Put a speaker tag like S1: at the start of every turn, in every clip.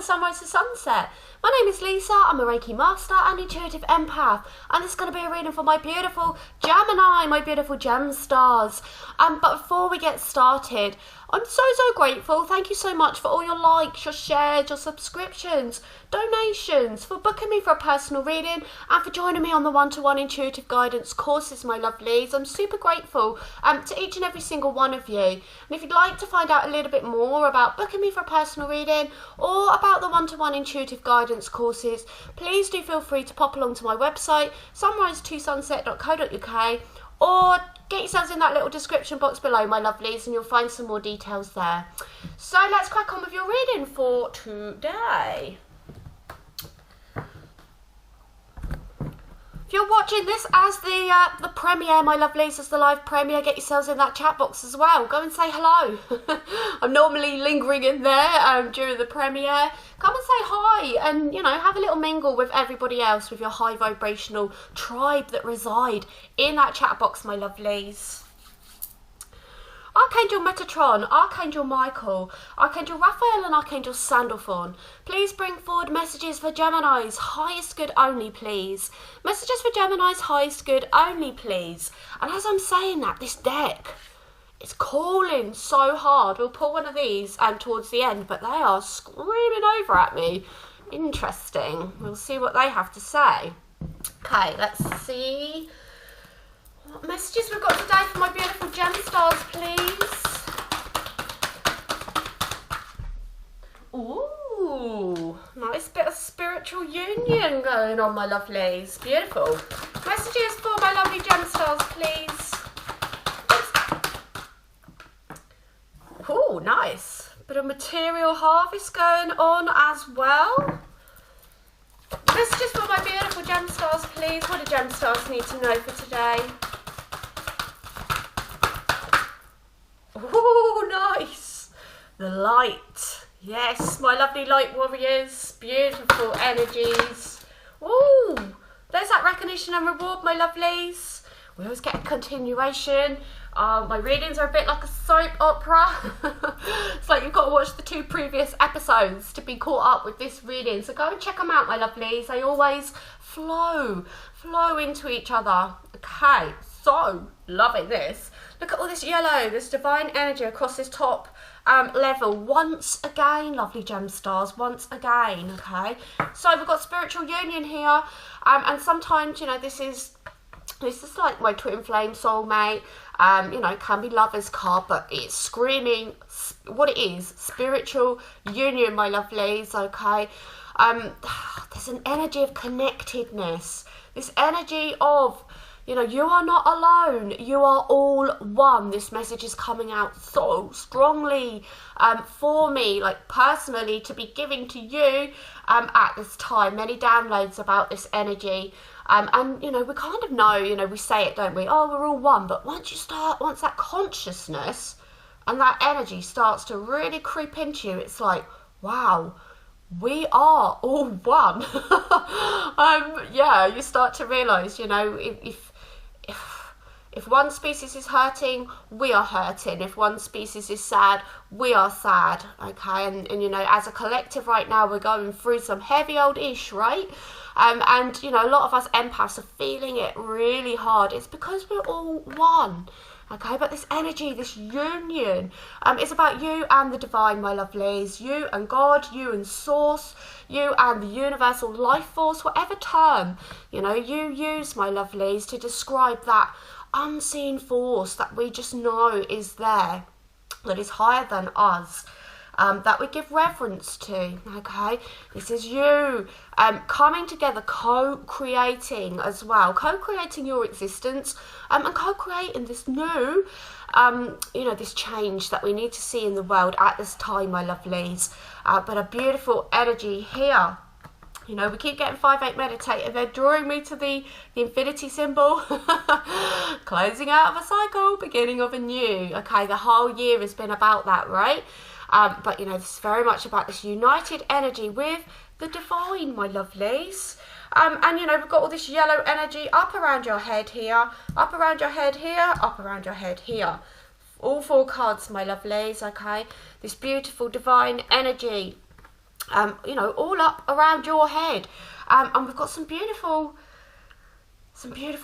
S1: sunrise to sunset. My name is Lisa, I'm a Reiki master and intuitive empath, and this is going to be a reading for my beautiful Gemini, my beautiful gem stars. But before we get started, I'm so grateful. Thank you so much for all your likes, your shares, your subscriptions, donations, for booking me for a personal reading and for joining me on the one-to-one intuitive guidance courses, my lovelies. I'm super grateful to each and every single one of you. And if you'd like to find out a little bit more about booking me for a personal reading or about the one-to-one intuitive guidance courses, please do feel free to pop along to my website, sunrise2sunset.co.uk, or get yourselves in that little description box below, my lovelies, and you'll find some more details there. So let's crack on with your reading for today. If you're watching this as the premiere, my lovelies, as the live premiere, get yourselves in that chat box as well. Go and say hello. I'm normally lingering in there during the premiere. Come and say hi and, you know, have a little mingle with everybody else, with your high vibrational tribe that reside in that chat box, my lovelies. Archangel Metatron, Archangel Michael, Archangel Raphael and Archangel Sandalphon, please bring forward messages for Gemini's highest good only, please. Messages for Gemini's highest good only, please. And as I'm saying that, this deck is calling so hard. We'll pull one of these towards the end, but they are screaming over at me. Interesting. We'll see what they have to say. Okay, let's see what messages we've got today for my beautiful gem stars, please. Ooh, nice bit of spiritual union going on, my lovelies. Beautiful. Messages for my lovely gem stars, please. Ooh, nice. Bit of material harvest going on as well. Messages for my beautiful gem stars, please. What do gem stars need to know for today? Ooh, nice. The light. Yes, my lovely light warriors. Beautiful energies. Ooh, there's that recognition and reward, my lovelies. We always get a continuation. My readings are a bit like a soap opera. It's like you've got to watch the 2 previous episodes to be caught up with this reading. So go and check them out, my lovelies. They always flow into each other. Okay, so loving this. Look at all this yellow, this divine energy across this top level. Once again, lovely gem stars, once again, okay? So we've got spiritual union here. And sometimes, you know, this is like my twin flame soulmate. You know, it can be lover's card, but it's screaming what it is, spiritual union, my lovelies, okay? There's an energy of connectedness, this energy of, you know, you are not alone, you are all one. This message is coming out so strongly for me, like personally, to be giving to you at this time. Many downloads about this energy. And, you know, we kind of know, you know, we say it, don't we? Oh, we're all one. But once that consciousness and that energy starts to really creep into you, it's like, wow, we are all one. Yeah, you start to realise, you know, if one species is hurting, we are hurting. If one species is sad, we are sad, okay? And you know, as a collective right now, we're going through some heavy old ish, right? And, you know, a lot of us empaths are feeling it really hard. It's because we're all one, okay? But this energy, this union, is about you and the divine, my lovelies. You and God, you and Source, you and the universal life force, whatever term, you know, you use, my lovelies, to describe that unseen force that we just know is there, that is higher than us. That we give reverence to, okay? This is you coming together, co-creating as well, co-creating your existence and co-creating this new, you know, this change that we need to see in the world at this time, my lovelies. But a beautiful energy here. You know, we keep getting 5-8 meditative. They're drawing me to the infinity symbol. Closing out of a cycle, beginning of a new. Okay, the whole year has been about that, right? But, you know, this is very much about this united energy with the divine, my lovelies. And, you know, we've got all this yellow energy up around your head here, up around your head here, up around your head here. All 4 cards, my lovelies, okay? This beautiful divine energy. you know, all up around your head. And we've got some beautiful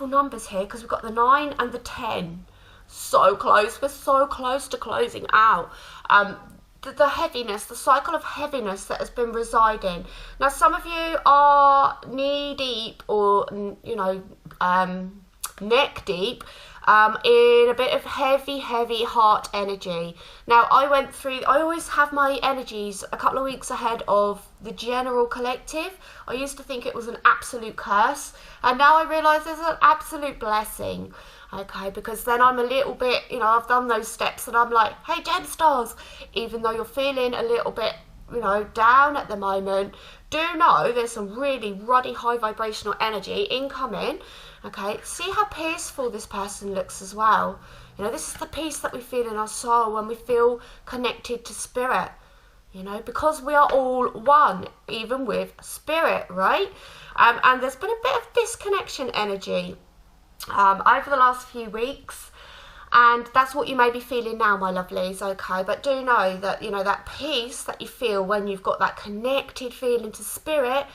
S1: numbers here, because we've got the 9 and the 10. So close. We're so close to closing out. The heaviness, the cycle of heaviness that has been residing. Now, some of you are knee deep, or, you know, neck deep, in a bit of heavy heart energy. Now, I always have my energies a couple of weeks ahead of the general collective. I used to think it was an absolute curse, and now I realise there's an absolute blessing. Okay, because then I'm a little bit, you know, I've done those steps and I'm like, hey, GEMSTARS, even though you're feeling a little bit, you know, down at the moment, do know there's some really ruddy, high vibrational energy incoming. Okay, see how peaceful this person looks as well. You know, this is the peace that we feel in our soul when we feel connected to spirit. You know, because we are all one, even with spirit, right? And there's been a bit of disconnection energy over the last few weeks, and that's what you may be feeling now, my lovelies. Okay, but do know that, you know, that peace that you feel when you've got that connected feeling to spirit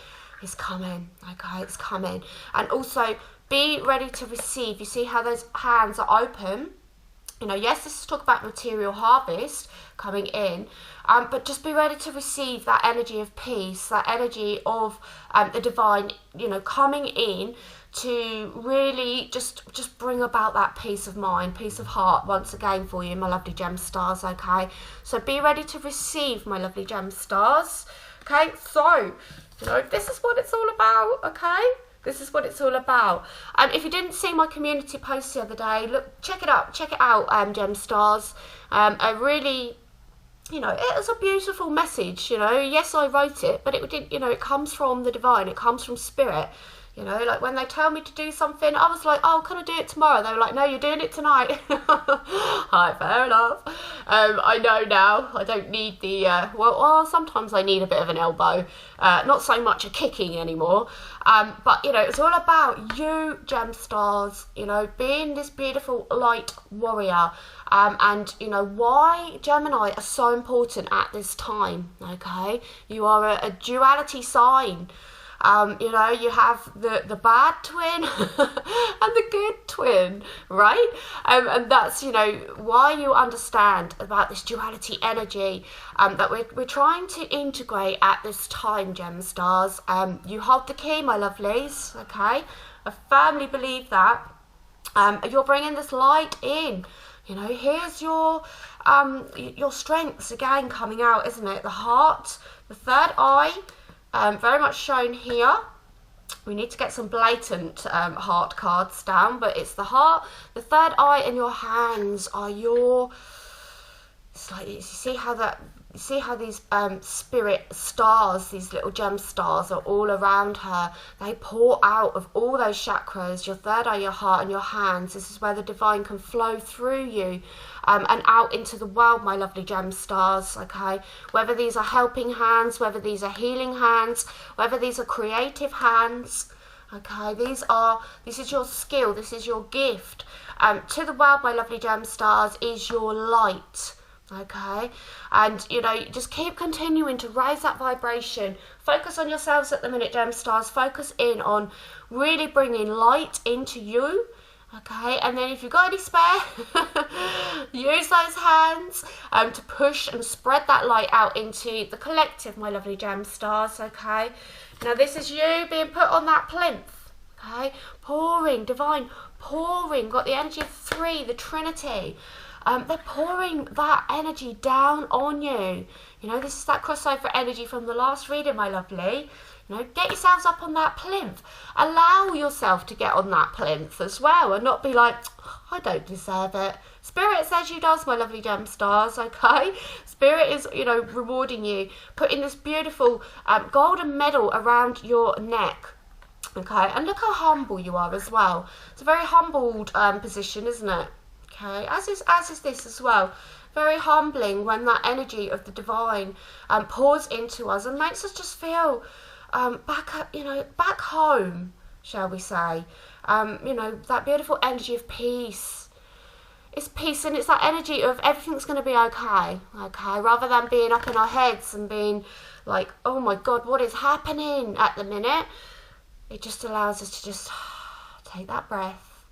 S1: is coming. Okay, it's coming. And also be ready to receive. You see how those hands are open? You know, yes, this is talk about material harvest coming in, but just be ready to receive that energy of peace, that energy of the divine, you know, coming in to really just bring about that peace of mind, peace of heart once again for you, my lovely GEMSTARS. Okay, so be ready to receive, my lovely GEMSTARS. Okay, so, you know, this is what it's all about. Okay, this is what it's all about. If you didn't see my community post the other day, look, check it out, GEMSTARS. I really, you know, it was a beautiful message. You know, yes, I wrote it, but it did, you know, it comes from the divine, it comes from spirit. You know, like when they tell me to do something, I was like, oh, can I do it tomorrow? They were like, no, you're doing it tonight. Alright, fair enough. I know now, I don't need the, well, sometimes I need a bit of an elbow. Not so much a kicking anymore. But, you know, it's all about you, GEMSTARS, you know, being this beautiful light warrior. And, you know, why Gemini are so important at this time, okay? You are a duality sign. You know, you have the bad twin and the good twin, right? And that's, you know, why you understand about this duality energy that we're trying to integrate at this time, GEMSTARS. You hold the key, my lovelies, okay? I firmly believe that. You're bringing this light in. You know, here's your strengths again coming out, isn't it? The heart, the third eye. Very much shown here. We need to get some blatant heart cards down, but it's the heart, the third eye, and your hands are your. It's like, you see how these spirit stars, these little gem stars, are all around her. They pour out of all those chakras, your third eye, your heart, and your hands. This is where the divine can flow through you. And out into the world, my lovely GEMSTARS, okay? Whether these are helping hands, whether these are healing hands, whether these are creative hands, okay? This is your skill, this is your gift. To the world, my lovely GEMSTARS, is your light, okay? And, you know, just keep continuing to raise that vibration. Focus on yourselves at the minute, GEMSTARS. Focus in on really bringing light into you. Okay, and then if you've got any spare, use those hands to push and spread that light out into the collective, my lovely GEMSTARS, okay? Now this is you being put on that plinth, okay? Pouring, divine, pouring, got the energy of 3, the Trinity. They're pouring that energy down on you. You know, this is that crossover energy from the last reading, my lovely. You know, get yourselves up on that plinth. Allow yourself to get on that plinth as well, and not be like, oh, I don't deserve it. Spirit says you does, my lovely GEMSTARS, okay? Spirit is, you know, rewarding you, putting this beautiful golden medal around your neck. Okay, and look how humble you are as well. It's a very humbled position, isn't it? Okay, as is this as well. Very humbling when that energy of the divine pours into us and makes us just feel back home, shall we say. You know, that beautiful energy of peace it's peace, and it's that energy of everything's going to be okay, rather than being up in our heads and being like, oh my God, what is happening at the minute? It just allows us to just take that breath,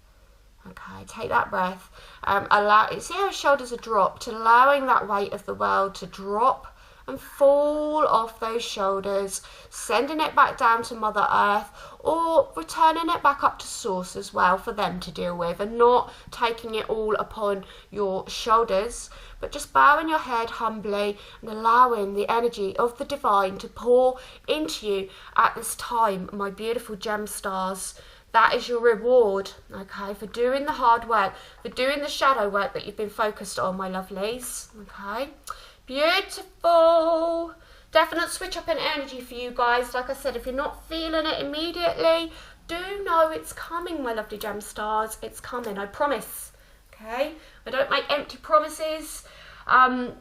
S1: take that breath. See how his shoulders are dropped, allowing that weight of the world to drop and fall off those shoulders, sending it back down to Mother Earth, or returning it back up to Source as well for them to deal with, and not taking it all upon your shoulders, but just bowing your head humbly and allowing the energy of the divine to pour into you at this time, my beautiful gem stars. That is your reward, for doing the hard work, for doing the shadow work that you've been focused on, my lovelies, Beautiful. Definite switch up in energy for you guys. Like I said, if you're not feeling it immediately, do know it's coming, my lovely gem stars. It's coming, I promise. I don't make empty promises. I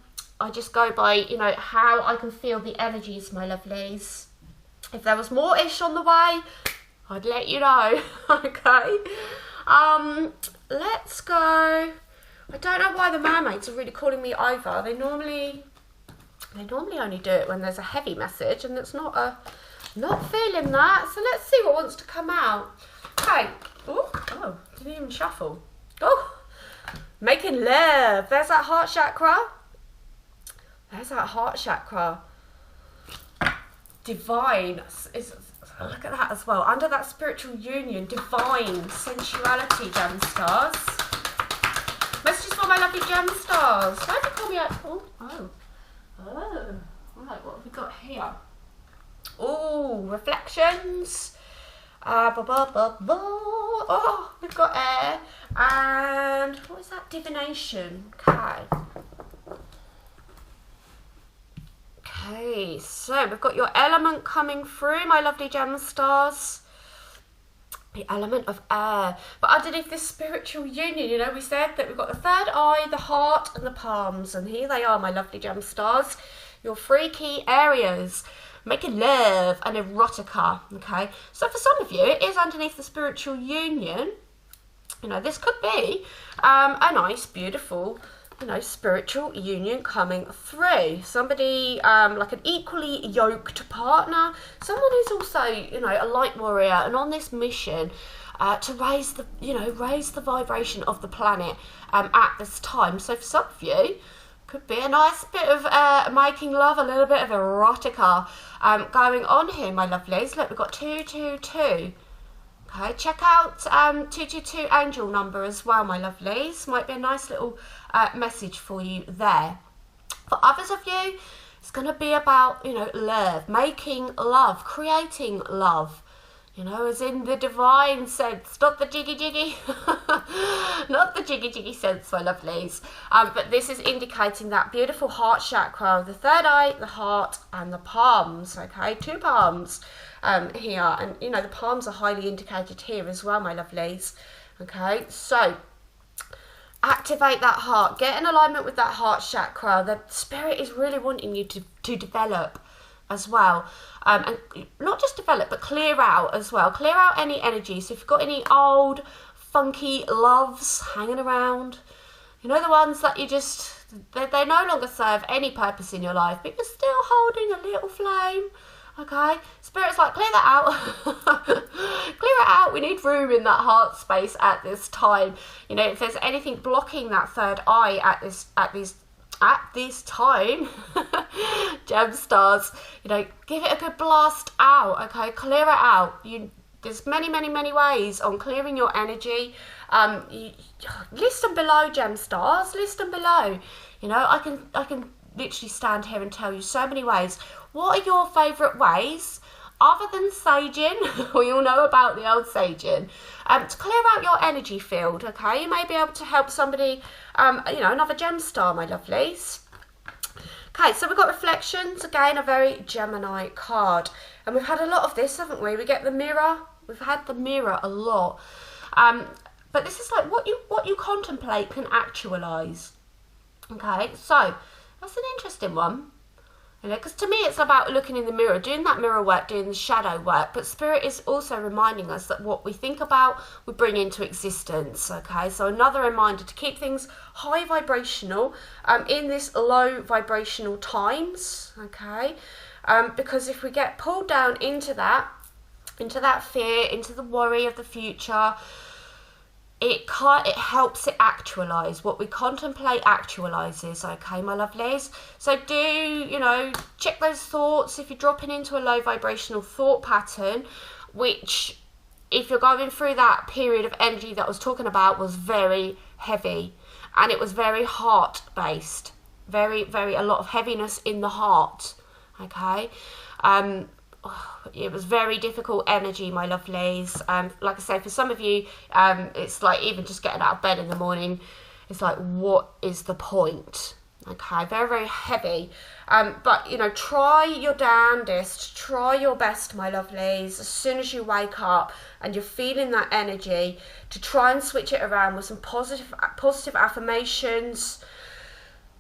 S1: just go by, how I can feel the energies, my lovelies. If there was more ish on the way, I'd let you know. Let's go. I don't know why the mermaids are really calling me over. They normally only do it when there's a heavy message, and it's not feeling that. So let's see what wants to come out. Okay. Oh, didn't even shuffle. Oh, making love. There's that heart chakra. Divine. Look at that as well. Under that spiritual union, divine sensuality, gem stars. Messages for my lovely gem stars. Why did you call me out? Oh. Right, what have we got here? Oh, reflections. Oh, we've got air. And what is that? Divination. Okay, so we've got your element coming through, my lovely gem stars. The element of air. But underneath this spiritual union, we said that we've got the third eye, the heart, and the palms. And here they are, my lovely gem stars. Your 3 key areas. Making love and erotica. So for some of you, it is underneath the spiritual union. This could be a nice, beautiful, spiritual union coming through. Somebody like an equally yoked partner, someone who's also, a light warrior and on this mission to raise the vibration of the planet at this time. So for some of you, could be a nice bit of making love, a little bit of erotica going on here, my lovelies. Look, we've got 222. Check out 222 angel number as well, my lovelies. Might be a nice little message for you there. For others of you, it's going to be about, love, making love, creating love. As in the divine sense, not the jiggy, not the jiggy sense, my lovelies. But this is indicating that beautiful heart chakra, the third eye, the heart, and the palms. 2 palms here, and the palms are highly indicated here as well, my lovelies. So activate that heart, get in alignment with that heart chakra. The spirit is really wanting you to develop as well, and not just develop but clear out as well. Clear out any energy. So if you've got any old funky loves hanging around, the ones that you just they no longer serve any purpose in your life, but you're still holding a little flame. Spirit's like, clear that out. Clear it out. We need room in that heart space at this time. If there's anything blocking that third eye at this time, gem stars, give it a good blast out. Clear it out. There's many ways on clearing your energy. List them below, gem stars. List them below. I can literally stand here and tell you so many ways. What are your favourite ways, other than saging? We all know about the old saging. To clear out your energy field. You may be able to help somebody, another gem star, my lovelies. So we've got reflections. Again, a very Gemini card. And we've had a lot of this, haven't we? We get the mirror. We've had the mirror a lot. But this is like what you contemplate can actualise. So that's an interesting one. You know, because to me it's about looking in the mirror, doing that mirror work, doing the shadow work. But Spirit is also reminding us that what we think about, we bring into existence. Okay, so another reminder to keep things high vibrational in this low vibrational times. Okay, because if we get pulled down into that fear, into the worry of the future, it helps it actualize. What we contemplate actualizes. Okay, my lovelies. So do, you know, check those thoughts. If you're dropping into a low vibrational thought pattern, which if you're going through that period of energy that I was talking about, was very heavy, and it was very heart based, very a lot of heaviness in the heart. Okay, it was very difficult energy, my lovelies. Like I say, for some of you, it's like even just getting out of bed in the morning, it's like, what is the point? Okay, very heavy. But, you know, try your damnedest, try your best, my lovelies, as soon as you wake up and you're feeling that energy, to try and switch it around with some positive affirmations.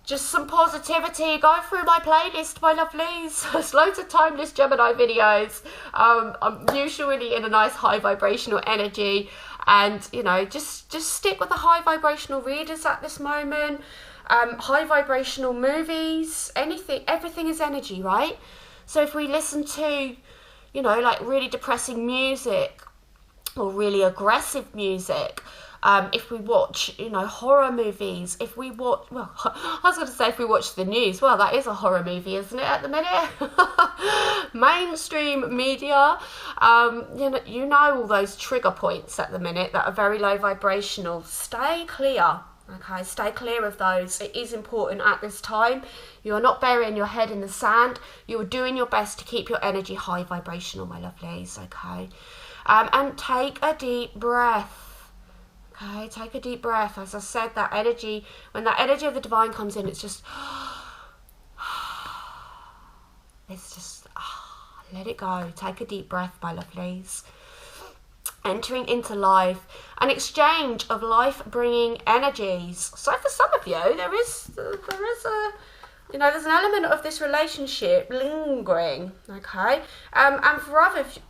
S1: Just some positivity. Go through my playlist, my lovelies. There's loads of timeless Gemini videos. I'm usually in a nice high vibrational energy, and you know, just stick with the high vibrational readers at this moment. High vibrational movies, everything is energy, right? So if we listen to, you know, like really depressing music or really aggressive music, if we watch, you know, horror movies, if we watch, well, I was going to say if we watch the news, well, that is a horror movie, isn't it, at the minute? Mainstream media, you know all those trigger points at the minute that are very low vibrational. Stay clear, okay? Stay clear of those. It is important at this time. You are not burying your head in the sand. You are doing your best to keep your energy high vibrational, my lovelies, okay? And take a deep breath. Okay, take a deep breath. As I said, that energy, when that energy of the divine comes in, it's just, let it go. Take a deep breath, my lovelies. Entering into life, an exchange of life-bringing energies. So for some of you, there is a, you know, there's an element of this relationship lingering, okay? And for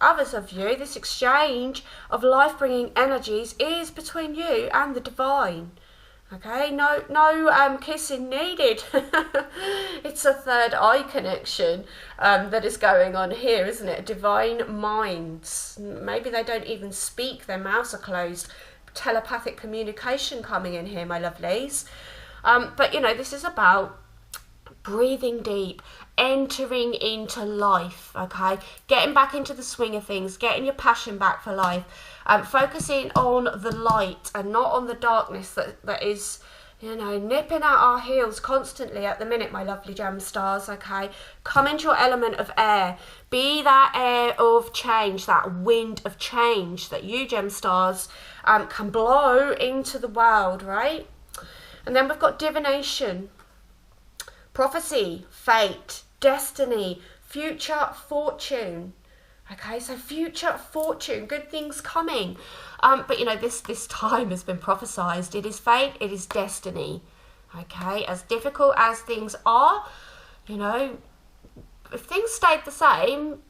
S1: others of you, this exchange of life-bringing energies is between you and the divine, okay? No kissing needed. It's a third eye connection that is going on here, isn't it? Divine minds. Maybe they don't even speak, their mouths are closed. Telepathic communication coming in here, my lovelies. But, you know, this is about breathing deep, entering into life, okay? Getting back into the swing of things, getting your passion back for life, focusing on the light and not on the darkness that is, you know, nipping at our heels constantly at the minute, my lovely Gemstars, okay? Come into your element of air. Be that air of change, that wind of change that you Gemstars can blow into the world, right? And then we've got divination, prophecy, fate, destiny, future fortune. Okay, so future fortune, good things coming. But you know, this time has been prophesized. It is fate, it is destiny. Okay, as difficult as things are, you know, if things stayed the same,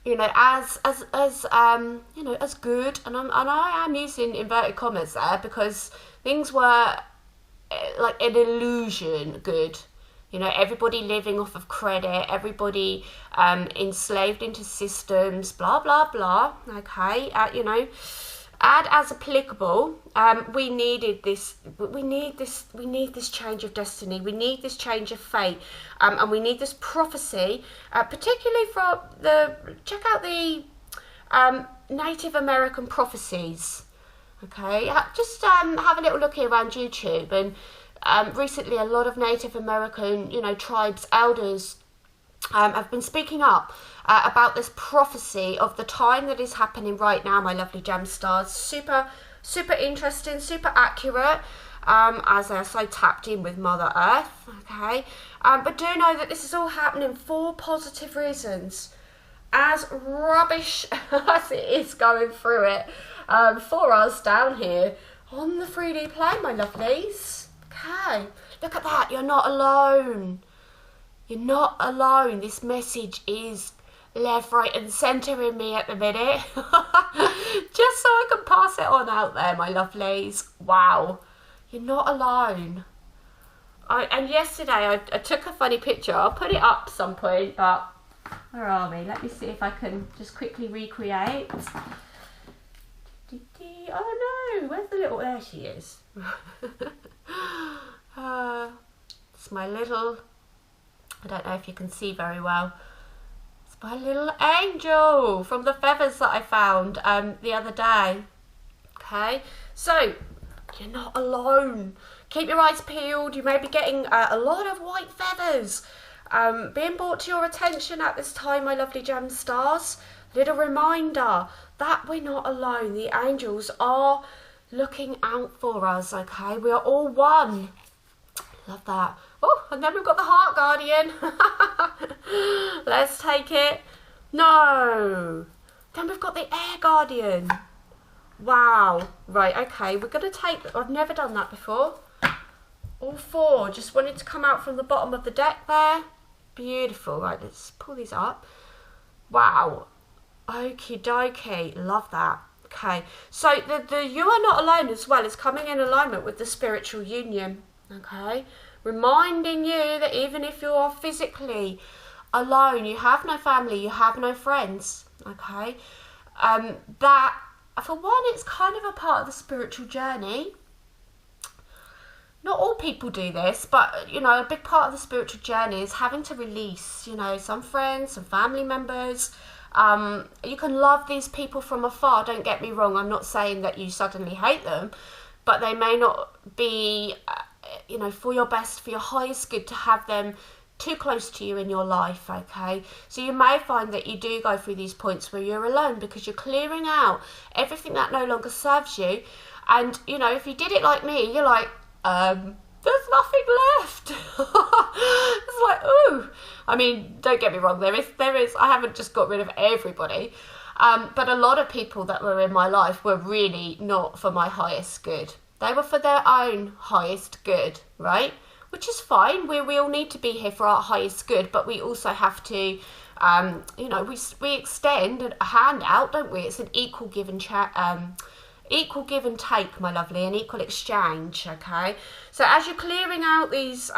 S1: you know, as you know, as good, and I am using inverted commas there, because things were like an illusion good, you know, everybody living off of credit, everybody enslaved into systems, blah blah blah, okay? You know, add as applicable, we need this change of destiny, we need this change of fate, and we need this prophecy, particularly for check out the Native American prophecies. Okay, just have a little look here around YouTube, and recently a lot of Native American, you know, tribes, elders have been speaking up about this prophecy of the time that is happening right now, my lovely Gemstars. Super interesting, super accurate, as they're so tapped in with Mother Earth, okay? But do know that this is all happening for positive reasons. As rubbish as it is going through it, for us down here on the 3D plane, my lovelies. Okay, look at that, you're not alone. You're not alone. This message is left, right and centre in me at the minute. Just so I can pass it on out there, my lovelies. Wow. You're not alone. And yesterday I took a funny picture. I'll put it up some point, but where are we? Let me see if I can just quickly recreate. Oh no, where's the little, there she is. It's my little, I don't know if you can see very well. It's my little angel from the feathers that I found the other day. Okay, so you're not alone. Keep your eyes peeled. You may be getting a lot of white feathers being brought to your attention at this time, my lovely gem stars. Little reminder that we're not alone. The angels are looking out for us, okay? We are all one. Love that. Oh, and then we've got the heart guardian. Let's take it. No. Then we've got the air guardian. Wow. Right, okay. We're going to take, I've never done that before. All four. Just wanted to come out from the bottom of the deck there. Beautiful. Right, let's pull these up. Wow. Okie dokie. Love that. Okay. So the you are not alone as well is coming in alignment with the spiritual union. Okay. Reminding you that even if you are physically alone, you have no family, you have no friends. Okay. That, for one, it's kind of a part of the spiritual journey. Not all people do this, but, you know, a big part of the spiritual journey is having to release, you know, some friends, some family members. You can love these people from afar, don't get me wrong. I'm not saying that you suddenly hate them, but they may not be, you know, for your best, for your highest good to have them too close to you in your life, okay? So you may find that you do go through these points where you're alone because you're clearing out everything that no longer serves you. And, you know, if you did it like me, you're like, there's nothing left. It's like, ooh. I mean, don't get me wrong, there is, I haven't just got rid of everybody. But a lot of people that were in my life were really not for my highest good. They were for their own highest good, right? Which is fine. We all need to be here for our highest good, but we also have to, you know, we extend a hand out, don't we? It's an equal give and equal give and take, my lovely, an equal exchange, okay? So as you're clearing out these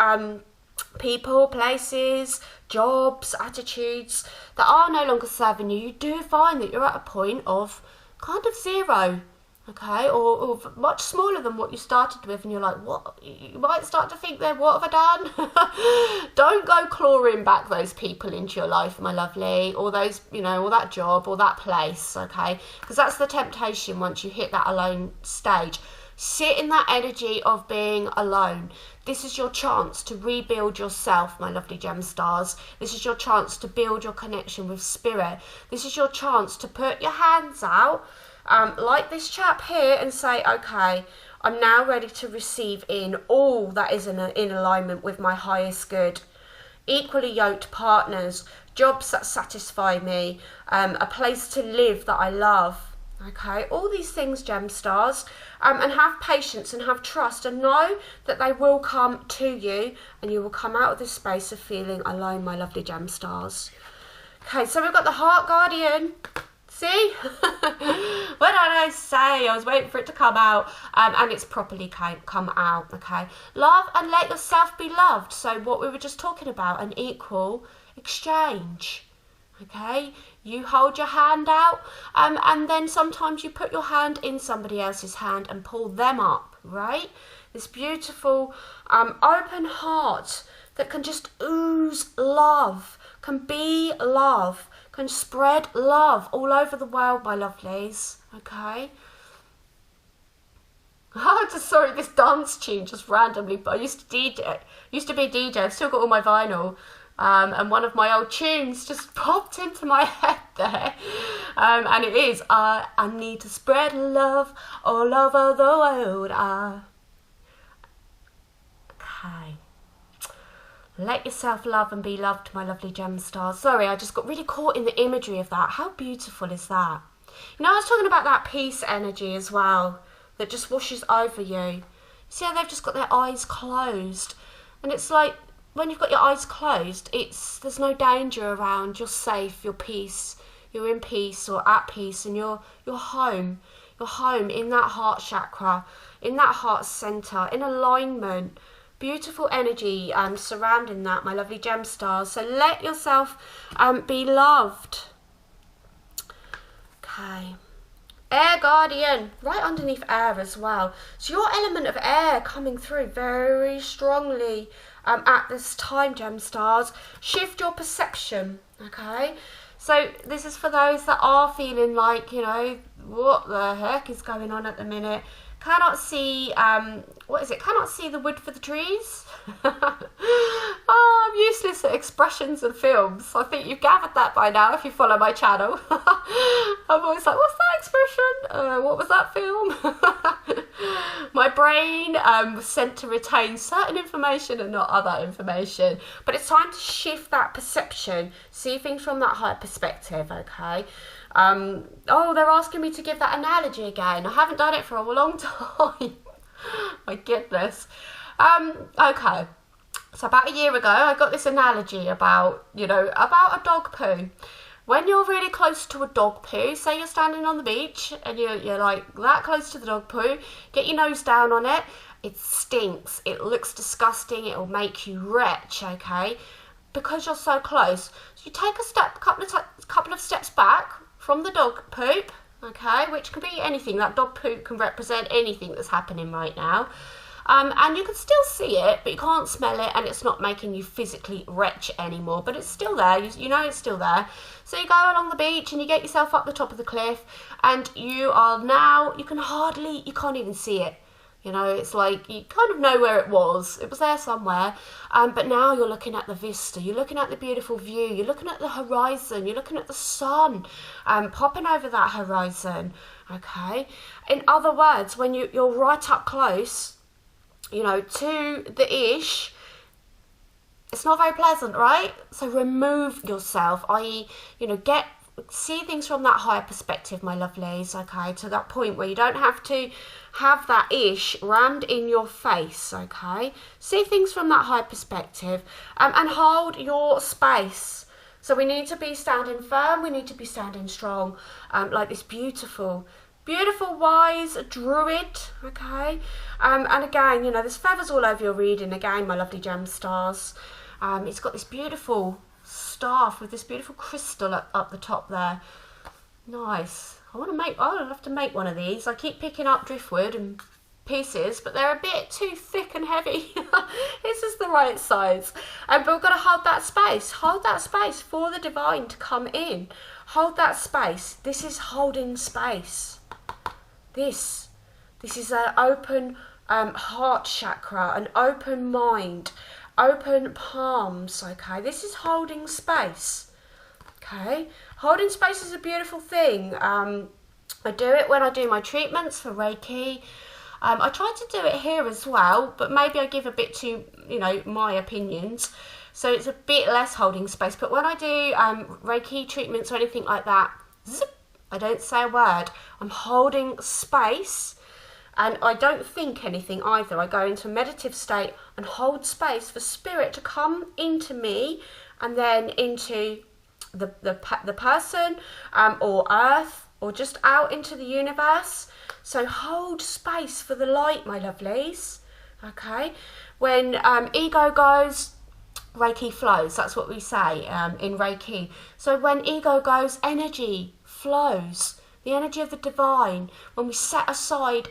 S1: people, places, jobs, attitudes that are no longer serving you, you do find that you're at a point of kind of zero, okay? Or much smaller than what you started with, and you're like, what? You might start to think then, what have I done? Don't go clawing back those people into your life, my lovely, or those, you know, or that job, or that place, okay? Because that's the temptation once you hit that alone stage. Sit in that energy of being alone. This is your chance to rebuild yourself, my lovely gem stars. This is your chance to build your connection with spirit. This is your chance to put your hands out, like this chap here, and say, okay, I'm now ready to receive in all that is in alignment with my highest good. Equally yoked partners, jobs that satisfy me, a place to live that I love. Okay, all these things, gem stars, and have patience and have trust and know that they will come to you, and you will come out of this space of feeling alone, my lovely gem stars. Okay, so we've got the heart guardian. See? What did I say? I was waiting for it to come out, and it's properly come out, okay? Love and let yourself be loved. So what we were just talking about, an equal exchange, okay? You hold your hand out, and then sometimes you put your hand in somebody else's hand and pull them up, right? This beautiful, open heart that can just ooze love, can be love, can spread love all over the world, my lovelies, okay? I just saw this dance tune just randomly, but I used to be a DJ, I've still got all my vinyl, and one of my old tunes just popped into my head there, and it is, I need to spread love all over the world, okay. Let yourself love and be loved, my lovely gem stars. Sorry, I just got really caught in the imagery of that. How beautiful is that? You know, I was talking about that peace energy as well, that just washes over you. See how they've just got their eyes closed? And it's like, when you've got your eyes closed, there's no danger around. You're safe, you're peace, you're in peace or at peace, and you're home. You're home in that heart chakra, in that heart center, in alignment. Beautiful energy surrounding that, my lovely gem stars. So let yourself be loved. Okay. Air guardian, right underneath air as well. So your element of air coming through very strongly at this time, gem stars. Shift your perception, okay? So this is for those that are feeling like, you know, what the heck is going on at the minute? Cannot see, cannot see the wood for the trees? Oh, I'm useless at expressions and films. I think you've gathered that by now if you follow my channel. I'm always like, what's that expression? What was that film? My brain was sent to retain certain information and not other information. But it's time to shift that perception, see things from that higher perspective, okay? Oh, they're asking me to give that analogy again. I haven't done it for a long time. My goodness. Okay. So about a year ago, I got this analogy about, about a dog poo. When you're really close to a dog poo, say you're standing on the beach and you're like that close to the dog poo, get your nose down on it. It stinks. It looks disgusting. It will make you retch, okay? Because you're so close. So you take a couple of steps back from the dog poop, okay, which can be anything. That dog poop can represent anything that's happening right now. And you can still see it, but you can't smell it, and it's not making you physically retch anymore, but it's still there. You know it's still there. So you go along the beach and you get yourself up the top of the cliff, and you can't even see it. You know, it's like you kind of know where it was. It was there somewhere. But now you're looking at the vista. You're looking at the beautiful view. You're looking at the horizon. You're looking at the sun popping over that horizon. Okay. In other words, when you're right up close, to the ish, it's not very pleasant, right? So remove yourself, i.e., see things from that higher perspective, my lovelies, okay, to that point where you don't have to have that ish rammed in your face, okay? See things from that higher perspective and hold your space. So we need to be standing firm, we need to be standing strong, like this beautiful, wise druid, okay? And again, there's feathers all over your reading, again, my lovely gem stars. It's got this beautiful staff with this beautiful crystal up the top there. Nice. I'd love to make one of these. I keep picking up driftwood and pieces, but they're a bit too thick and heavy. This is the right size. But we've got to hold that space. Hold that space for the divine to come in. Hold that space. This is holding space. This is an open heart chakra, an open mind, open palms, okay? This is holding space, okay? Holding space is a beautiful thing. I do it when I do my treatments for Reiki. I try to do it here as well, but maybe I give a bit to, my opinions. So it's a bit less holding space. But when I do Reiki treatments or anything like that, zip, I don't say a word. I'm holding space. And I don't think anything either. I go into a meditative state and hold space for spirit to come into me and then into the person or earth or just out into the universe. So hold space for the light, my lovelies. Okay? When ego goes, Reiki flows. That's what we say in Reiki. So when ego goes, energy flows. The energy of the divine, when we set aside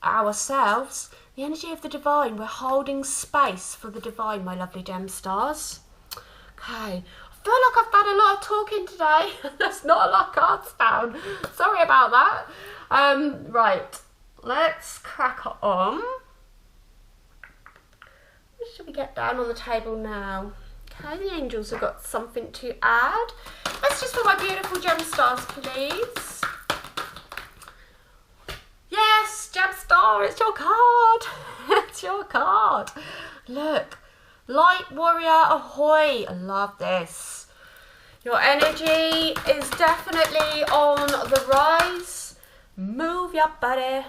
S1: ourselves, the energy of the divine, we're holding space for the divine, my lovely gem stars. Okay, I feel like I've done a lot of talking today. There's not a lot of cards down. Sorry about that. Right, let's crack on. What should we get down on the table now? Okay, the angels have got something to add. Let's just for my beautiful gem stars, please. Yes, gem star, it's your card. It's your card. Look, light warrior ahoy. I love this. Your energy is definitely on the rise. Move your body.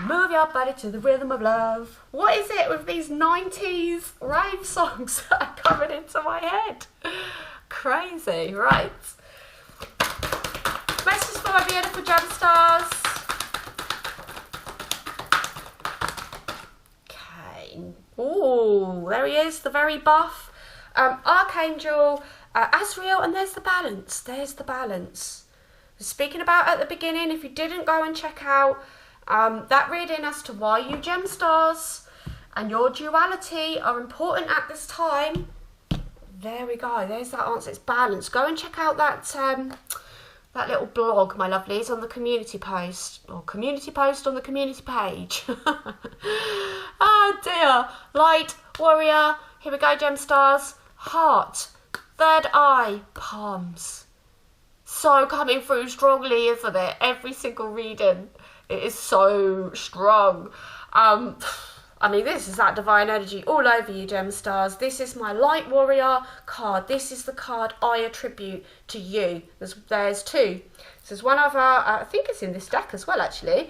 S1: Move your body to the rhythm of love. What is it with these 90s rave songs that are coming into my head? Crazy, right. Message for my beautiful GEMSTARS. Okay. Oh, there he is, the very buff. Archangel Azrael, and there's the balance. There's the balance. Speaking about at the beginning, if you didn't go and check out that reading as to why you GEMSTARS and your duality are important at this time, there we go. There's that answer. It's balance. Go and check out that that little blog, my lovelies, on the community post, or community post on the community page. Oh dear. Light, warrior. Here we go, GEMSTARS. Heart, third eye, palms. So coming through strongly, isn't it? Every single reading, it is so strong. I mean, this is that divine energy all over you, GEMSTARS. This is my light warrior card. This is the card I attribute to you. There's two. There's one other, I think it's in this deck as well, actually.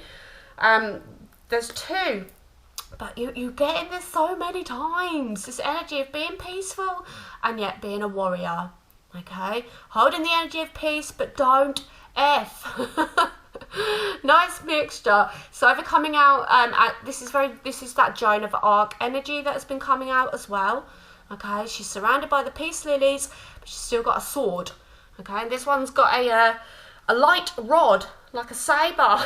S1: There's two. But you get in this so many times. This energy of being peaceful and yet being a warrior. Okay? Holding the energy of peace, but don't F. Nice mixture. So over coming out, this is that Joan of Arc energy that has been coming out as well. Okay, she's surrounded by the peace lilies, but she's still got a sword. Okay, and this one's got a light rod, like a saber,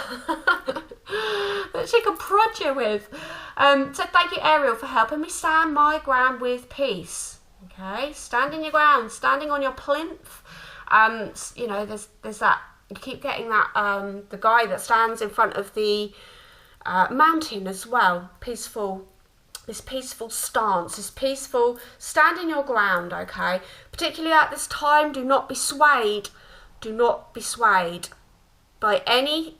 S1: that she can prod you with. So thank you, Ariel, for helping me stand my ground with peace. Okay, standing your ground, standing on your plinth. You know, there's that. You keep getting that the guy that stands in front of the mountain as well. Peaceful, this peaceful stance, this peaceful standing your ground. Okay, particularly at this time, do not be swayed. Do not be swayed by any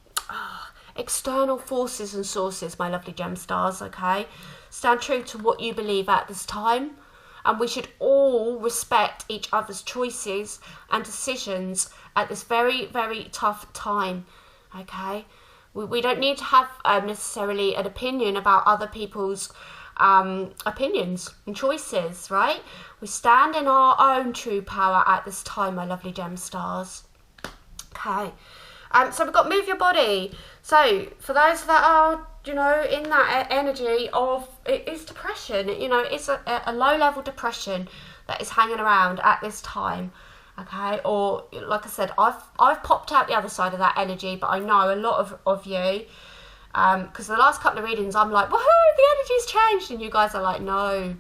S1: external forces and sources, my lovely GEMSTARS. Okay, stand true to what you believe at this time. And we should all respect each other's choices and decisions at this very, very tough time, okay? We don't need to have necessarily an opinion about other people's opinions and choices, right? We stand in our own true power at this time, my lovely GEMSTARS. Okay. So we've got move your body. So for those that are, you know, in that energy of, it is depression, you know, it's a low level depression that is hanging around at this time, okay? Or like I said, I've popped out the other side of that energy, but I know a lot of you, because the last couple of readings I'm like, woohoo, the energy's changed, and you guys are like, no,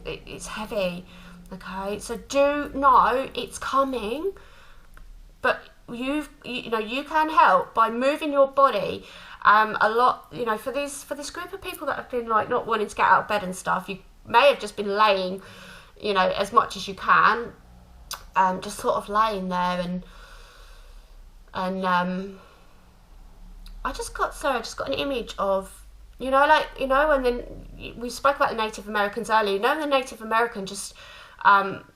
S1: it's heavy, okay? So do know it's coming, but you know, you can help by moving your body a lot, you know, for this group of people that have been like not wanting to get out of bed and stuff. You may have just been laying, you know, as much as you can, just sort of laying there, and I just got an image of, you know, like, you know, and then we spoke about the Native Americans earlier. You know, the Native American just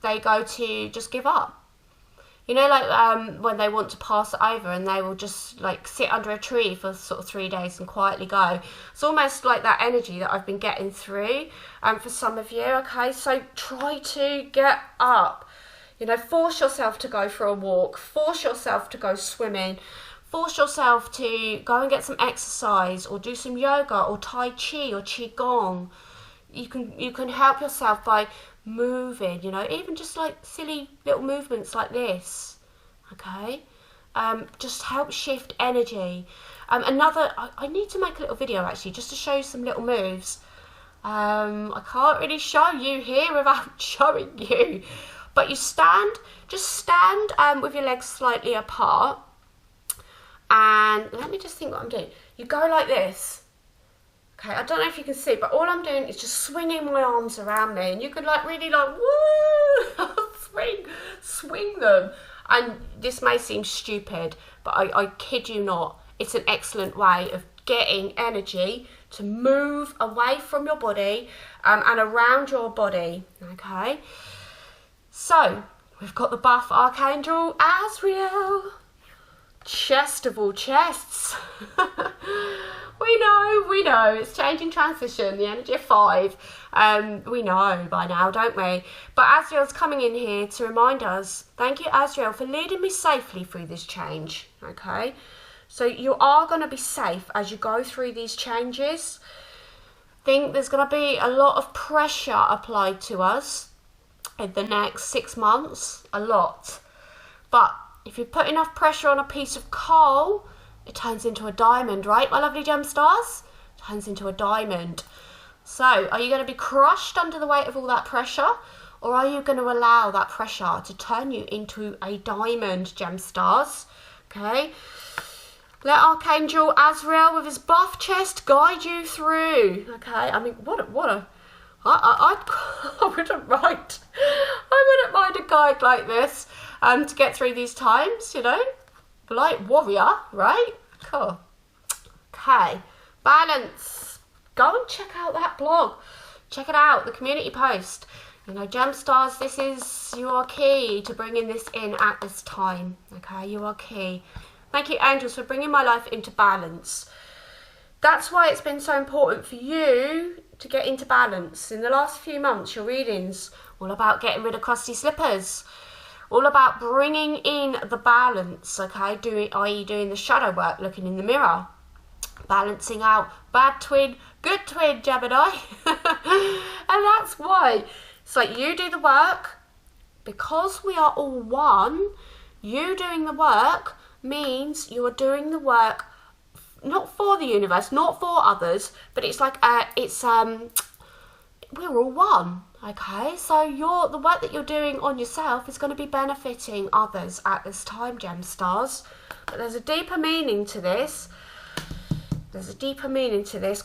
S1: they go to just give up. You know, like when they want to pass it over, and they will just like sit under a tree for sort of 3 days and quietly go. It's almost like that energy that I've been getting through for some of you, okay? So try to get up. You know, force yourself to go for a walk. Force yourself to go swimming. Force yourself to go and get some exercise, or do some yoga, or Tai Chi, or Qigong. You can help yourself by moving, you know, even just like silly little movements like this, okay? Just help shift energy. I need to make a little video actually, just to show you some little moves. I can't really show you here without showing you, but you just stand with your legs slightly apart, and let me just think what I'm doing. You go like this. Okay, I don't know if you can see, but all I'm doing is just swinging my arms around me, and you could like really like, woo, swing them. And this may seem stupid, but I kid you not, it's an excellent way of getting energy to move away from your body and around your body, okay? So, we've got the buff Archangel Azrael. chest of all chests. We know, it's changing transition, the energy of 5. We know by now, don't we? But Azrael's coming in here to remind us, thank you, Azrael, for leading me safely through this change, okay? So you are going to be safe as you go through these changes. Think there's going to be a lot of pressure applied to us in the next 6 months, a lot. But if you put enough pressure on a piece of coal, it turns into a diamond, right, my lovely gem stars? It turns into a diamond. So, are you going to be crushed under the weight of all that pressure? Or are you going to allow that pressure to turn you into a diamond, gem stars? Okay. Let Archangel Azrael with his buff chest guide you through. Okay. I mean, I wouldn't mind a guide like this to get through these times, you know. Light warrior, right? Cool. Okay. Balance. Go and check out that blog. Check it out, the community post. You know, Gemstars, you are key to bringing this in at this time. Okay, you are key. Thank you, angels, for bringing my life into balance. That's why it's been so important for you to get into balance. In the last few months, your readings all about getting rid of crusty slippers. All about bringing in the balance, okay? i.e. doing the shadow work, looking in the mirror. Balancing out bad twin, good twin, Gemini. And that's why. It's like you do the work. Because we are all one, you doing the work means you are doing the work not for the universe, not for others, but it's like, we're all one. Okay, so the work that you're doing on yourself is going to be benefiting others at this time, gem stars. But there's a deeper meaning to this. Go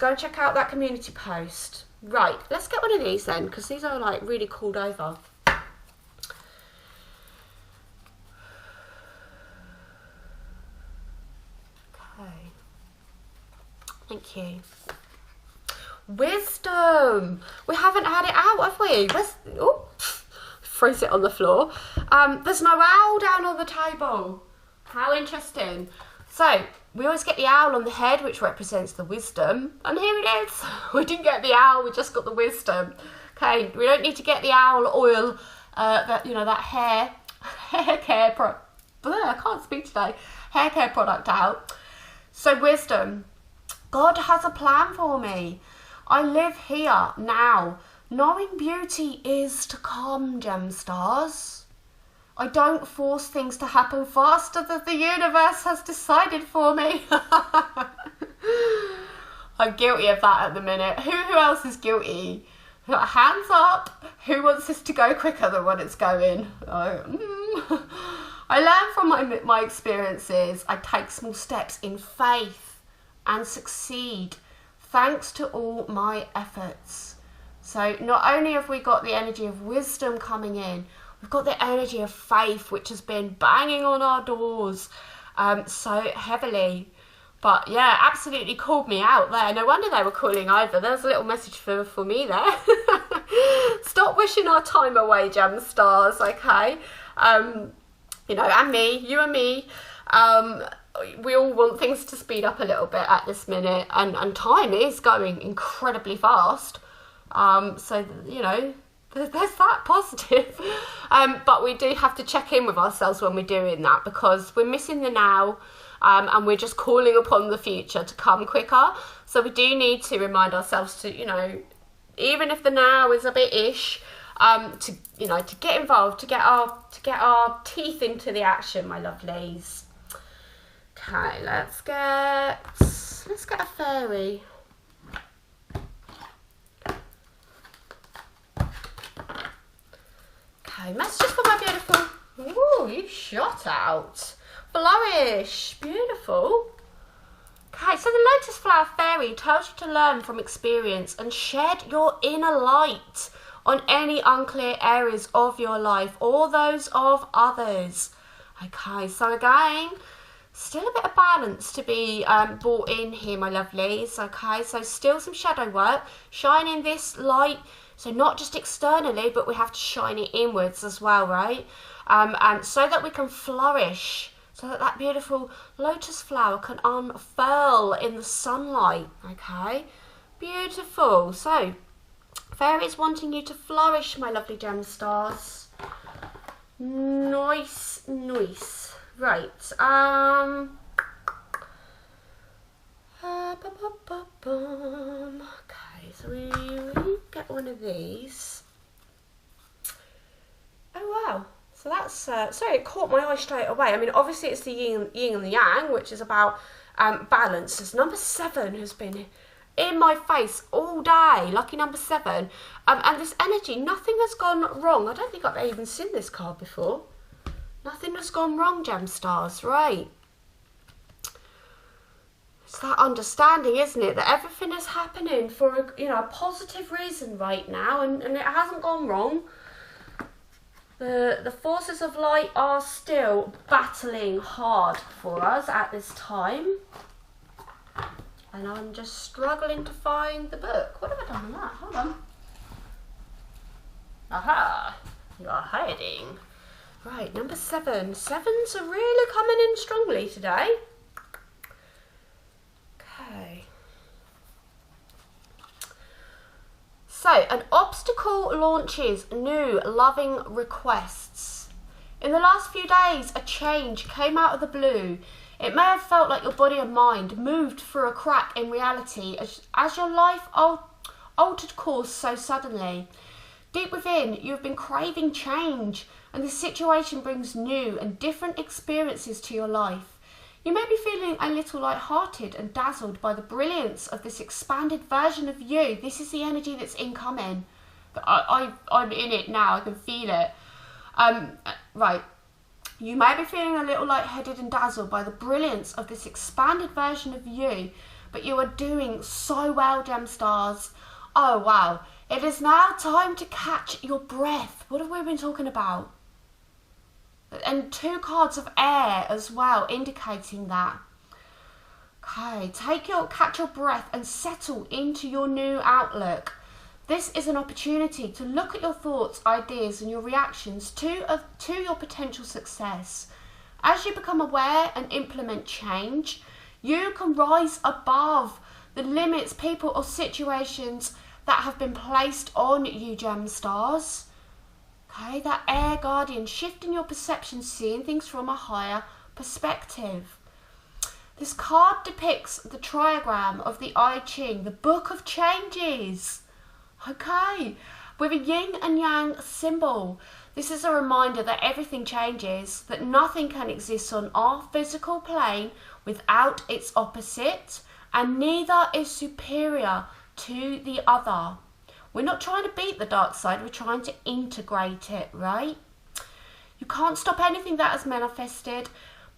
S1: and check out that community post. Right, let's get one of these then, because these are like really cooled over. Okay. Thank you. Wisdom. We haven't had it out, have we? Oh, freeze it on the floor. There's no owl down on the table. How interesting. So, we always get the owl on the head, which represents the wisdom. And here it is. We didn't get the owl, we just got the wisdom. Okay, we don't need to get the owl oil, that hair care product. I can't speak today. Hair care product out. So, wisdom. God has a plan for me. I live here now, knowing beauty is to come, gem stars. I don't force things to happen faster than the universe has decided for me. I'm guilty of that at the minute. Who else is guilty? Hands up. Who wants this to go quicker than when it's going? I learn from my experiences. I take small steps in faith and succeed. Thanks to all my efforts. So not only have we got the energy of wisdom coming in, we've got the energy of faith, which has been banging on our doors so heavily. But yeah, absolutely called me out there. No wonder they were calling over. There's a little message for me there. Stop wishing our time away, gem stars, okay? And me, you and me. We all want things to speed up a little bit at this minute, and time is going incredibly fast. So, there's that positive. But we do have to check in with ourselves when we're doing that, because we're missing the now, and we're just calling upon the future to come quicker. So we do need to remind ourselves to, even if the now is a bit ish, to get involved, to get our teeth into the action, my lovelies. Okay, let's get a fairy. Okay, messages for my beautiful. Ooh, you shot out. Flourish, beautiful. Okay, so the Lotus Flower Fairy tells you to learn from experience and shed your inner light on any unclear areas of your life or those of others. Okay, so again, still a bit of balance to be brought in here, my lovelies. Okay, so still some shadow work, shining this light, so not just externally, but we have to shine it inwards as well, right? And so that we can flourish so that that beautiful lotus flower can unfurl in the sunlight. Okay, beautiful. So fairies wanting you to flourish, my lovely gem stars. Nice, nice. Right. Okay, so we get one of these. Oh wow. So that's, sorry, it caught my eye straight away. I mean, obviously it's the yin and the yang, which is about balance. As number 7 has been in my face all day, lucky number 7. And this energy, nothing has gone wrong. I don't think I've even seen this card before. Nothing has gone wrong, gem stars, right? It's that understanding, isn't it, that everything is happening for a positive reason right now, and it hasn't gone wrong. The forces of light are still battling hard for us at this time. And I'm just struggling to find the book. What have I done with that? Hold on. Aha! You are hiding. Right, number 7. 7s are really coming in strongly today. Okay. So, an obstacle launches new loving requests. In the last few days, a change came out of the blue. It may have felt like your body and mind moved through a crack in reality as your life altered course so suddenly. Deep within, you have been craving change, and this situation brings new and different experiences to your life. You may be feeling a little light-hearted and dazzled by the brilliance of this expanded version of you. This is the energy that's incoming. I'm in it now, I can feel it. Right. You may be feeling a little lightheaded and dazzled by the brilliance of this expanded version of you, but you are doing so well, gem stars. Oh, wow. It is now time to catch your breath. What have we been talking about? And 2 cards of air as well, indicating that. Okay, catch your breath and settle into your new outlook. This is an opportunity to look at your thoughts, ideas and your reactions to your potential success. As you become aware and implement change, you can rise above the limits, people or situations that have been placed on you, gem stars. Okay, that air guardian, shifting your perception, seeing things from a higher perspective. This card depicts the triagram of the I Ching, the book of changes. Okay, with a yin and yang symbol. This is a reminder that everything changes, that nothing can exist on our physical plane without its opposite, and neither is superior to the other. We're not trying to beat the dark side, we're trying to integrate it, right? You can't stop anything that has manifested,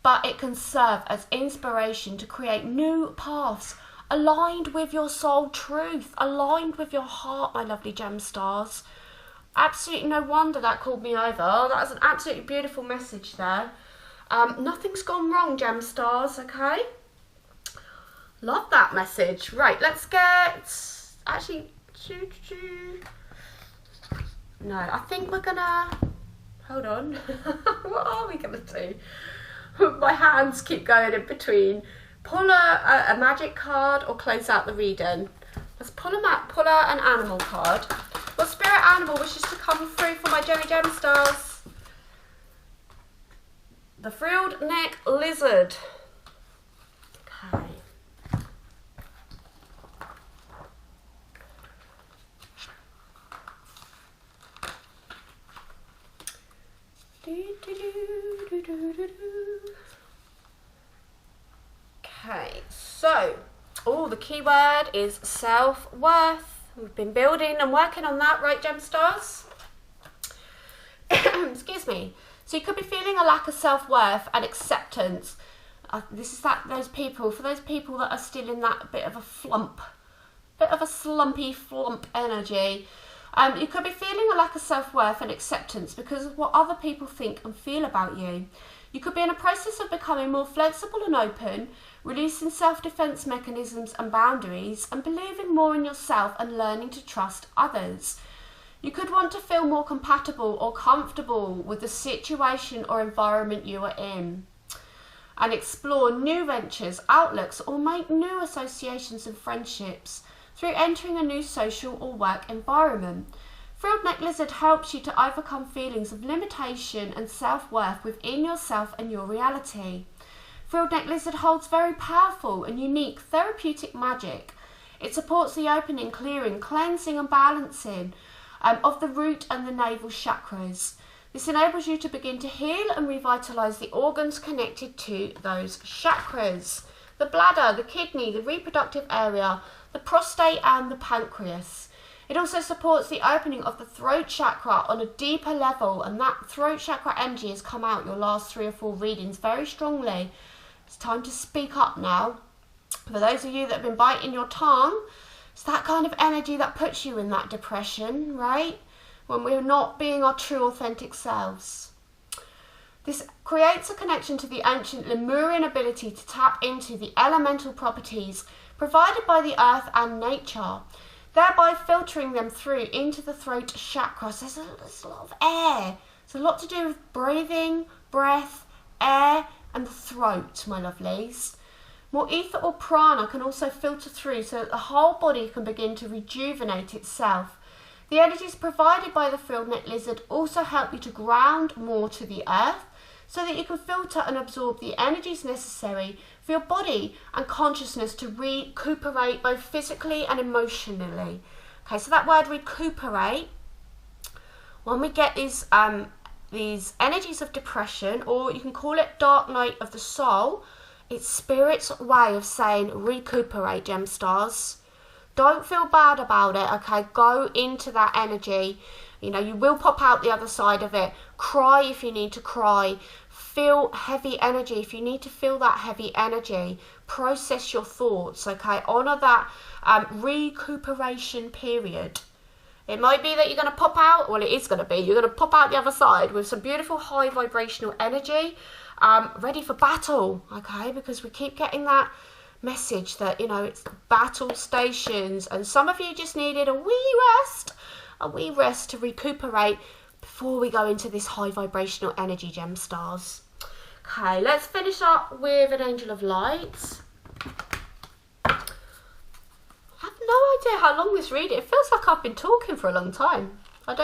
S1: but it can serve as inspiration to create new paths aligned with your soul truth, aligned with your heart, my lovely gem stars. Absolutely no wonder that called me over. That was an absolutely beautiful message there. Nothing's gone wrong, gem stars, okay? Love that message. Right, let's get... Actually... No, I think we're gonna... Hold on. What are we gonna do? My hands keep going in between. Pull a magic card or close out the reading. Let's pull an animal card. What spirit animal wishes to come through for my gem stars? The frilled neck lizard. Okay. Okay, so, the keyword is self-worth. We've been building and working on that, right, gem stars? Excuse me. So you could be feeling a lack of self-worth and acceptance. This is for those people that are still in that bit of a slumpy flump energy. You could be feeling a lack of self-worth and acceptance because of what other people think and feel about you. You could be in a process of becoming more flexible and open, releasing self-defense mechanisms and boundaries, and believing more in yourself and learning to trust others. You could want to feel more compatible or comfortable with the situation or environment you are in. and explore new ventures, outlooks, or make new associations and friendships through entering a new social or work environment. Frilled neck lizard helps you to overcome feelings of limitation and self-worth within yourself and your reality. Frilled neck lizard holds very powerful and unique therapeutic magic. It supports the opening, clearing, cleansing and balancing of the root and the navel chakras. This enables you to begin to heal and revitalise the organs connected to those chakras. The bladder, the kidney, the reproductive area, the prostate and the pancreas. It also supports the opening of the throat chakra on a deeper level, and that throat chakra energy has come out your last 3 or 4 readings very strongly. It's time to speak up now. For those of you that have been biting your tongue, it's that kind of energy that puts you in that depression, right? When we're not being our true authentic selves. This creates a connection to the ancient Lemurian ability to tap into the elemental properties provided by the earth and nature, thereby filtering them through into the throat chakra. So there's a lot of air. It's a lot to do with breathing, breath, air, and the throat, my lovelies. More ether or prana can also filter through so that the whole body can begin to rejuvenate itself. The energies provided by the frilled neck lizard also help you to ground more to the earth so that you can filter and absorb the energies necessary for your body and consciousness to recuperate both physically and emotionally. Okay, so that word recuperate, when we get these energies of depression, or you can call it dark night of the soul, it's spirit's way of saying recuperate, Gemstars. Don't feel bad about it, okay? Go into that energy. You know, you will pop out the other side of it. Cry if you need to cry. Feel heavy energy if you need to feel that heavy energy. Process your thoughts, okay? Honour that recuperation period. It might be that you're going to pop out, well, it is going to be. You're going to pop out the other side with some beautiful high vibrational energy, ready for battle, okay? Because we keep getting that message that, you know, it's battle stations, and some of you just needed a wee rest to recuperate before we go into this high vibrational energy, Gemstars. Okay, let's finish up with an angel of light. I have no idea how long this reading. It feels like I've been talking for a long time. I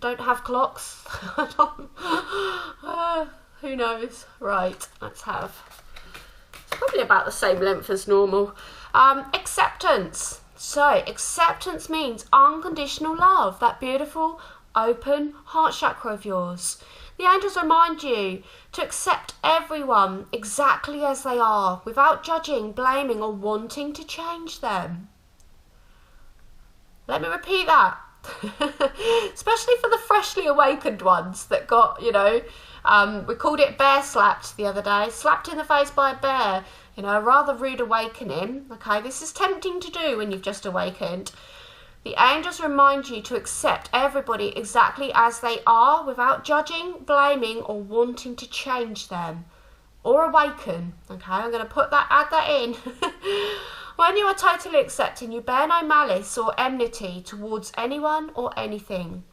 S1: don't have clocks. Who knows? Right, let's have. Probably about the same length as normal. Acceptance. So acceptance means unconditional love, that beautiful open heart chakra of yours. The angels remind you to accept everyone exactly as they are without judging, blaming or wanting to change them. Let me repeat that. Especially for the freshly awakened ones that got, you know, we called it bear slapped the other day, slapped in the face by a bear, you know, a rather rude awakening. Okay, this is tempting to do when you've just awakened. The angels remind you to accept everybody exactly as they are without judging, blaming or wanting to change them or awaken. Okay, I'm going to add that in. When you are totally accepting, you bear no malice or enmity towards anyone or anything.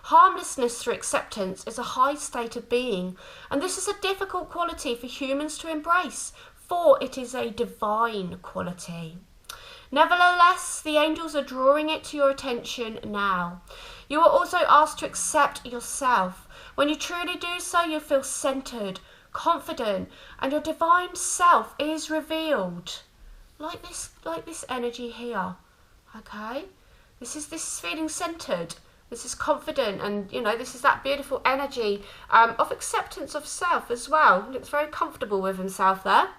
S1: Harmlessness through acceptance is a high state of being, and this is a difficult quality for humans to embrace, for it is a divine quality. Nevertheless, the angels are drawing it to your attention now. You are also asked to accept yourself. When you truly do so, you feel centered, confident, and your divine self is revealed. Like this energy here, okay? This is feeling centered. This is confident, and you know, this is that beautiful energy of acceptance of self as well. Looks very comfortable with himself there.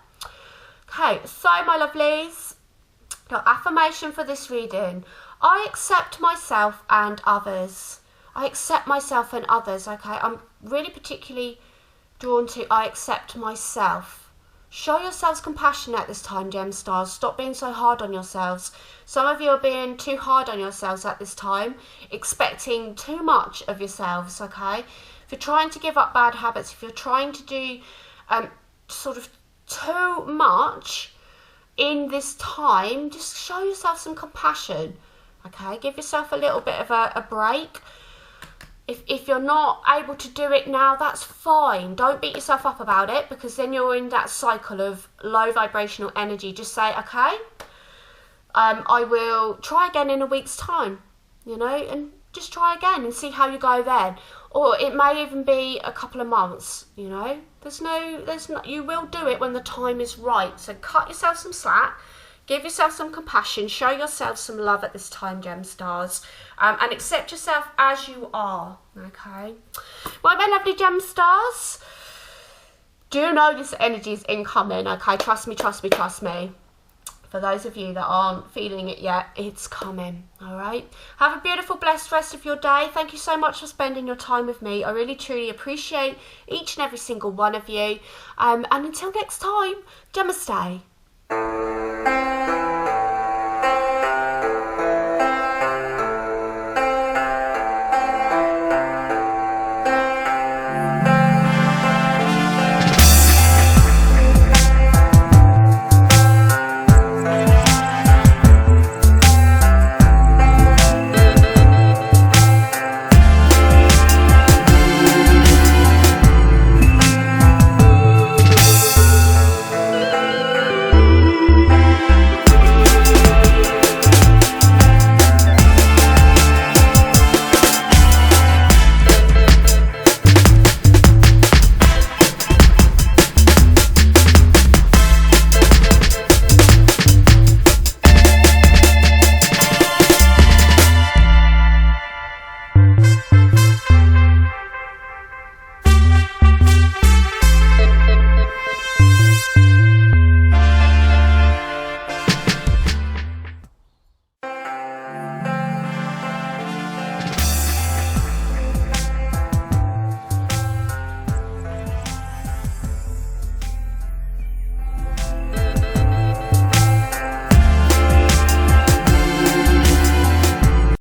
S1: Okay, so my lovelies, your affirmation for this reading: I accept myself and others. I accept myself and others. Okay, I'm really particularly drawn to I accept myself. Show yourselves compassion at this time, Gemstars. Stop being so hard on yourselves. Some of you are being too hard on yourselves at this time, expecting too much of yourselves, okay? If you're trying to give up bad habits, if you're trying to do sort of too much in this time, just show yourself some compassion, okay? Give yourself a little bit of a break. If you're not able to do it now, that's fine. Don't beat yourself up about it, because then you're in that cycle of low vibrational energy. Just say, okay, I will try again in a week's time, you know, and just try again and see how you go then. Or it may even be a couple of months, you know. You will do it when the time is right. So cut yourself some slack. Give yourself some compassion, show yourself some love at this time, Gemstars, and accept yourself as you are, okay? Right, my lovely Gemstars, do know this energy is incoming, okay? Trust me, trust me, trust me. For those of you that aren't feeling it yet, it's coming, all right? Have a beautiful, blessed rest of your day. Thank you so much for spending your time with me. I really, truly appreciate each and every single one of you. And until next time, Namaste.